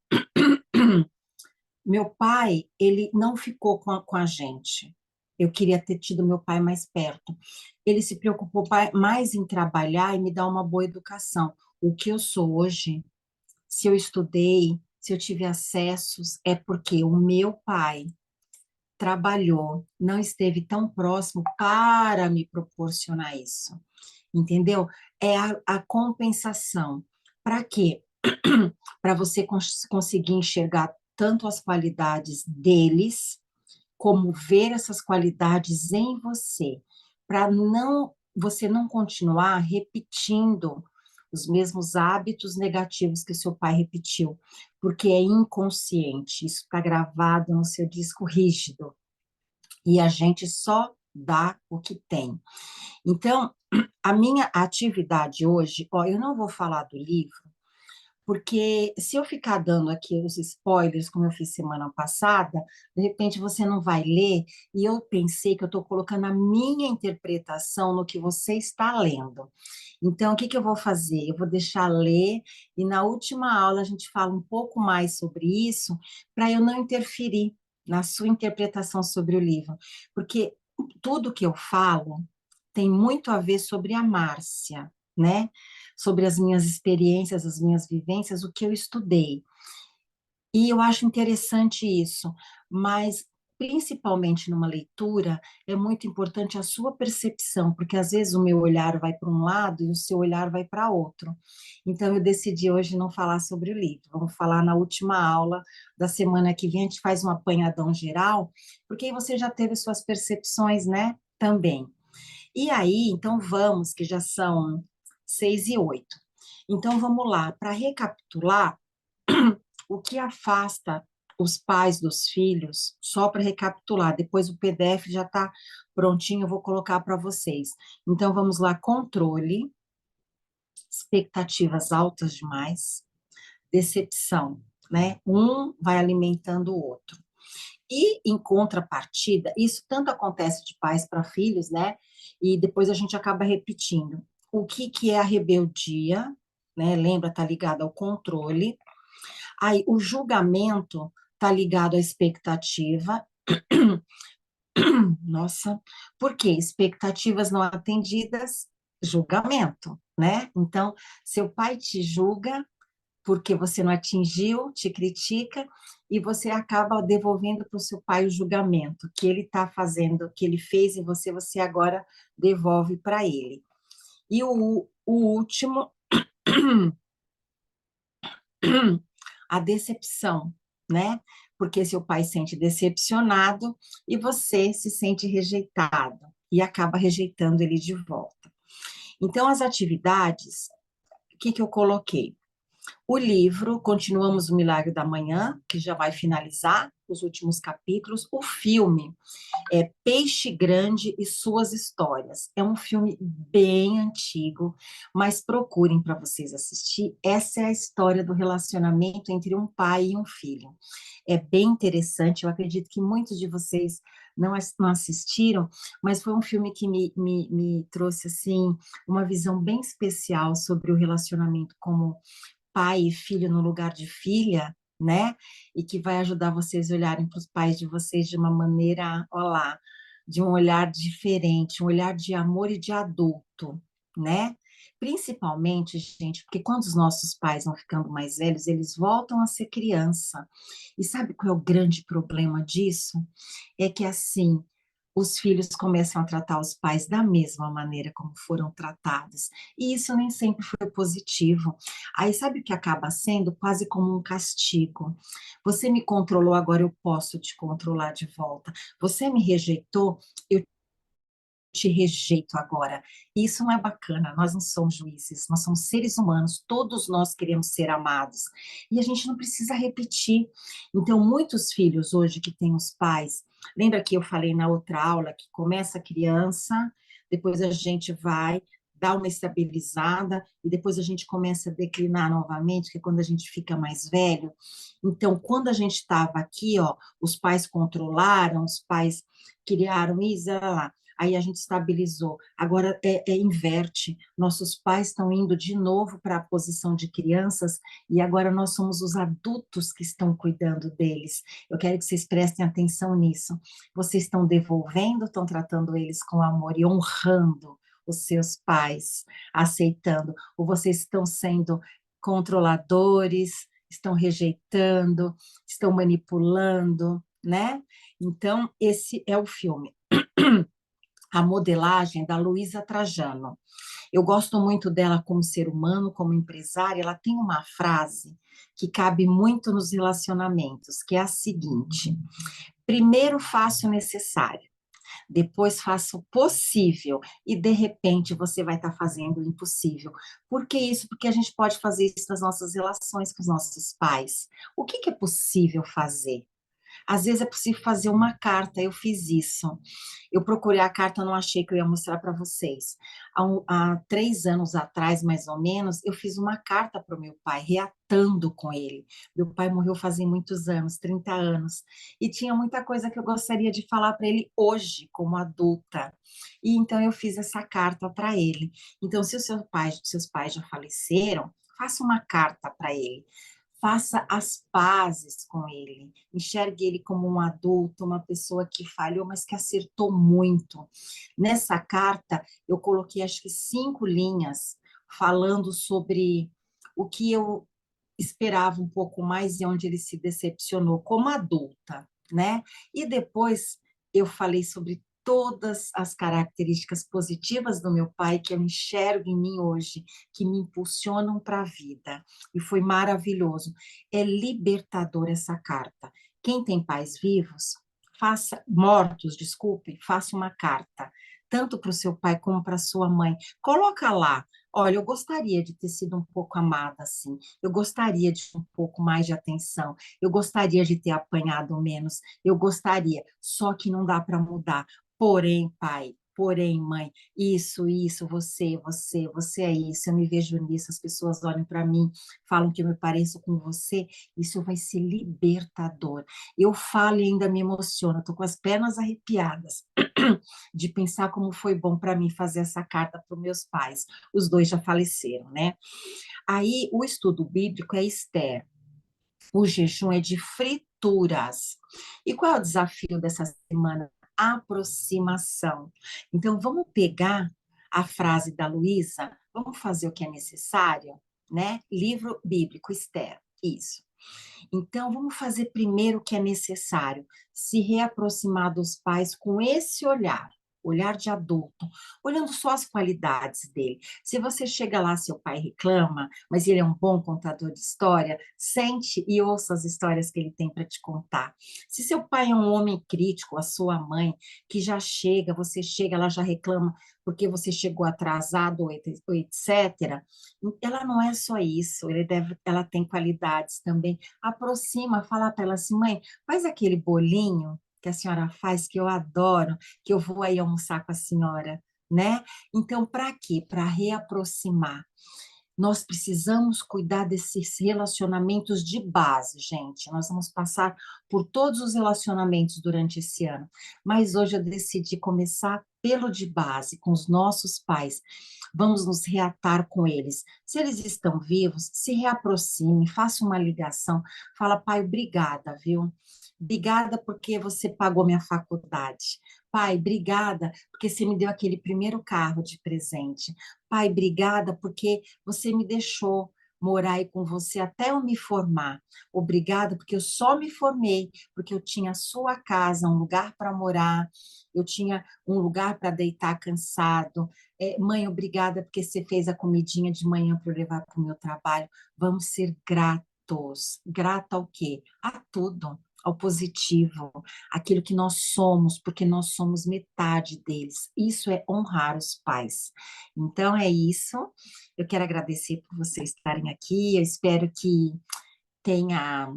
meu pai, ele não ficou com a gente. Eu queria ter tido meu pai mais perto. Ele se preocupou mais em trabalhar e me dar uma boa educação. O que eu sou hoje, se eu estudei, se eu tive acessos, é porque o meu pai trabalhou, não esteve tão próximo para me proporcionar isso. Entendeu? É a compensação. Para quê? Para você conseguir enxergar tanto as qualidades deles, como ver essas qualidades em você, para não você não continuar repetindo os mesmos hábitos negativos que o seu pai repetiu, porque é inconsciente, isso está gravado no seu disco rígido, e a gente só dá o que tem. Então, a minha atividade hoje, ó, eu não vou falar do livro, porque se eu ficar dando aqui os spoilers, como eu fiz semana passada, de repente você não vai ler, e eu pensei que eu estou colocando a minha interpretação no que você está lendo. Então, o que que eu vou fazer? Eu vou deixar ler, e na última aula a gente fala um pouco mais sobre isso, para eu não interferir na sua interpretação sobre o livro, porque tudo que eu falo tem muito a ver sobre a Márcia, né? Sobre as minhas experiências, as minhas vivências, o que eu estudei. E eu acho interessante isso, mas principalmente numa leitura, é muito importante a sua percepção, porque às vezes o meu olhar vai para um lado e o seu olhar vai para outro. Então eu decidi hoje não falar sobre o livro, vamos falar na última aula da semana que vem, a gente faz um apanhadão geral, porque aí você já teve suas percepções, né? Também. E aí, então vamos, que já são 6:08. Então vamos lá, para recapitular, o que afasta os pais dos filhos, só para recapitular, depois o PDF já está prontinho, eu vou colocar para vocês. Então vamos lá, controle, expectativas altas demais, decepção, né? Um vai alimentando o outro. E, em contrapartida, isso tanto acontece de pais para filhos, né? E depois a gente acaba repetindo. O que, que é a rebeldia, né? Lembra, tá ligado ao controle. Aí, o julgamento tá ligado à expectativa. Nossa, por quê? Expectativas não atendidas, julgamento, né? Então, seu pai te julga, porque você não atingiu, te critica, e você acaba devolvendo para o seu pai o julgamento que ele está fazendo, que ele fez em você, você agora devolve para ele. E o último, a decepção, né? Porque seu pai se sente decepcionado e você se sente rejeitado e acaba rejeitando ele de volta. Então, as atividades, o que que eu coloquei? O livro Continuamos o Milagre da Manhã, que já vai finalizar os últimos capítulos. O filme é Peixe Grande e Suas Histórias. É um filme bem antigo, mas procurem para vocês assistir. Essa é a história do relacionamento entre um pai e um filho. É bem interessante, eu acredito que muitos de vocês não assistiram, mas foi um filme que me trouxe, assim, uma visão bem especial sobre o relacionamento como pai e filho no lugar de filha, né? E que vai ajudar vocês a olharem para os pais de vocês de uma maneira, ó lá, de um olhar diferente, um olhar de amor e de adulto, né? Principalmente, gente, porque quando os nossos pais vão ficando mais velhos, eles voltam a ser criança. E sabe qual é o grande problema disso? É que assim, os filhos começam a tratar os pais da mesma maneira como foram tratados. E isso nem sempre foi positivo. Aí sabe o que acaba sendo? Quase como um castigo. Você me controlou, agora eu posso te controlar de volta. Você me rejeitou, eu te rejeito agora. Isso não é bacana, nós não somos juízes, nós somos seres humanos, todos nós queremos ser amados. E a gente não precisa repetir. Então, muitos filhos hoje que têm os pais, lembra que eu falei na outra aula que começa a criança, depois a gente vai dar uma estabilizada e depois a gente começa a declinar novamente, que é quando a gente fica mais velho. Então, quando a gente estava aqui, ó, os pais controlaram, os pais criaram isso, lá. Aí a gente estabilizou. Agora inverte. Nossos pais estão indo de novo para a posição de crianças e agora nós somos os adultos que estão cuidando deles. Eu quero que vocês prestem atenção nisso. Vocês estão devolvendo, estão tratando eles com amor e honrando os seus pais, aceitando, ou vocês estão sendo controladores, estão rejeitando, estão manipulando, né? Então, esse é o filme. A modelagem da Luísa Trajano. Eu gosto muito dela como ser humano, como empresária. Ela tem uma frase que cabe muito nos relacionamentos, que é a seguinte: primeiro faça o necessário, depois faça o possível, e de repente você vai estar fazendo o impossível. Por que isso? Porque a gente pode fazer isso nas nossas relações com os nossos pais. O que é possível fazer? Às vezes é possível fazer uma carta, eu fiz isso. Eu procurei a carta, não achei que eu ia mostrar para vocês. Há 3 anos atrás, mais ou menos, eu fiz uma carta para o meu pai, reatando com ele. Meu pai morreu fazem muitos anos, 30 anos, e tinha muita coisa que eu gostaria de falar para ele hoje, como adulta. E então eu fiz essa carta para ele. Então, se os seus pais já faleceram, faça uma carta para ele. Faça as pazes com ele, enxergue ele como um adulto, uma pessoa que falhou, mas que acertou muito. Nessa carta, eu coloquei acho que 5 linhas falando sobre o que eu esperava um pouco mais e onde ele se decepcionou como adulta, né? E depois eu falei sobre todas as características positivas do meu pai que eu enxergo em mim hoje, que me impulsionam para a vida. E foi maravilhoso. É libertador essa carta. Quem tem pais vivos, mortos, desculpe, faça uma carta. tanto para o seu pai como para sua mãe. Coloca lá. Olha, eu gostaria de ter sido um pouco amada assim. Eu gostaria de um pouco mais de atenção. Eu gostaria de ter apanhado menos. Eu gostaria. Só que não dá para mudar. Porém, pai, porém, mãe, isso, você é isso. Eu me vejo nisso. As pessoas olham para mim, falam que eu me pareço com você. Isso vai ser libertador. Eu falo e ainda me emociono. Estou com as pernas arrepiadas de pensar como foi bom para mim fazer essa carta para os meus pais. Os dois já faleceram, né? Aí o estudo bíblico é Esther, o jejum é de frituras. E qual é o desafio dessa semana? Aproximação. Então vamos pegar a frase da Luísa, vamos fazer o que é necessário, né? Livro bíblico, Esther, isso. Então, vamos fazer primeiro o que é necessário, se reaproximar dos pais com esse olhar de adulto, olhando só as qualidades dele. Se você chega lá, seu pai reclama, mas ele é um bom contador de história, sente e ouça as histórias que ele tem para te contar. Se seu pai é um homem crítico, a sua mãe, que já chega, você chega, ela já reclama porque você chegou atrasado, ou etc., ela não é só isso, ela tem qualidades também. Aproxima, fala para ela assim, mãe, faz aquele bolinho que a senhora faz, que eu adoro, que eu vou aí almoçar com a senhora, né? Então, para quê? Para reaproximar. Nós precisamos cuidar desses relacionamentos de base, gente. Nós vamos passar por todos os relacionamentos durante esse ano, mas hoje eu decidi começar pelo de base, com os nossos pais. Vamos nos reatar com eles. Se eles estão vivos, se reaproxime, faça uma ligação, fala, pai, obrigada, viu? Obrigada porque você pagou minha faculdade. Pai, obrigada porque você me deu aquele primeiro carro de presente. Pai, obrigada porque você me deixou morar aí com você até eu me formar. Obrigada porque eu só me formei porque eu tinha a sua casa, um lugar para morar, eu tinha um lugar para deitar cansado. Mãe, obrigada porque você fez a comidinha de manhã para eu levar para o meu trabalho. Vamos ser gratos. Grata ao quê? A tudo. Ao positivo, aquilo que nós somos, porque nós somos metade deles. Isso é honrar os pais. Então é isso. Eu quero agradecer por vocês estarem aqui. Eu espero que tenha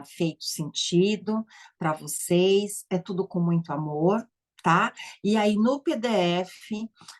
feito sentido para vocês. É tudo com muito amor, tá? E aí no PDF,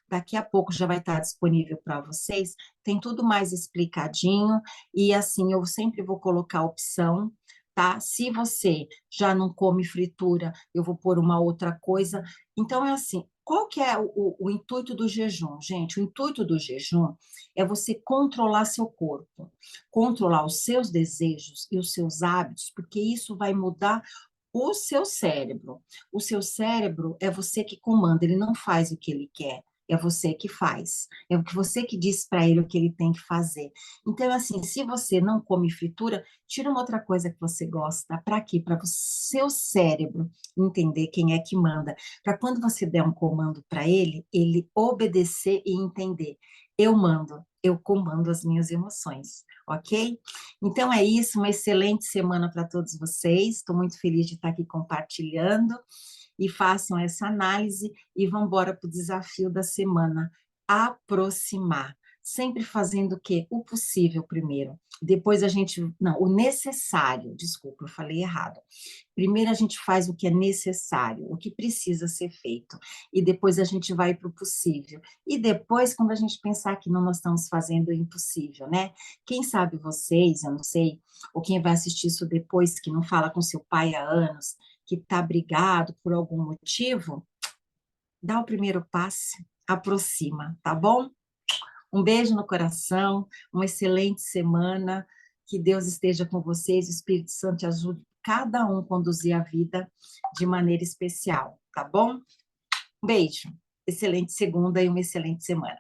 daqui a pouco já vai estar disponível para vocês. Tem tudo mais explicadinho e assim eu sempre vou colocar a opção. Tá? Se você já não come fritura, eu vou pôr uma outra coisa. Então, é assim, qual que é o intuito do jejum, gente? O intuito do jejum é você controlar seu corpo, controlar os seus desejos e os seus hábitos, porque isso vai mudar o seu cérebro. O seu cérebro é você que comanda, ele não faz o que ele quer. É você que faz. É o que você que diz para ele o que ele tem que fazer. Então, assim, se você não come fritura, tira uma outra coisa que você gosta. Para quê? Para o seu cérebro entender quem é que manda. Para quando você der um comando para ele, ele obedecer e entender. Eu mando, eu comando as minhas emoções, ok? Então é isso, uma excelente semana para todos vocês. Estou muito feliz de estar aqui compartilhando e façam essa análise e vão embora para o desafio da semana, aproximar. Sempre fazendo o quê? O possível primeiro. Depois a gente, não, o necessário, desculpa, eu falei errado. Primeiro a gente faz o que é necessário, o que precisa ser feito, e depois a gente vai para o possível. E depois, quando a gente pensar que não nós estamos fazendo o impossível, né? Quem sabe vocês, eu não sei, ou quem vai assistir isso depois, que não fala com seu pai há anos, que está brigado por algum motivo, dá o primeiro passo, aproxima, tá bom? Um beijo no coração, uma excelente semana, que Deus esteja com vocês, o Espírito Santo ajude cada um a conduzir a vida de maneira especial, tá bom? Um beijo, excelente segunda e uma excelente semana.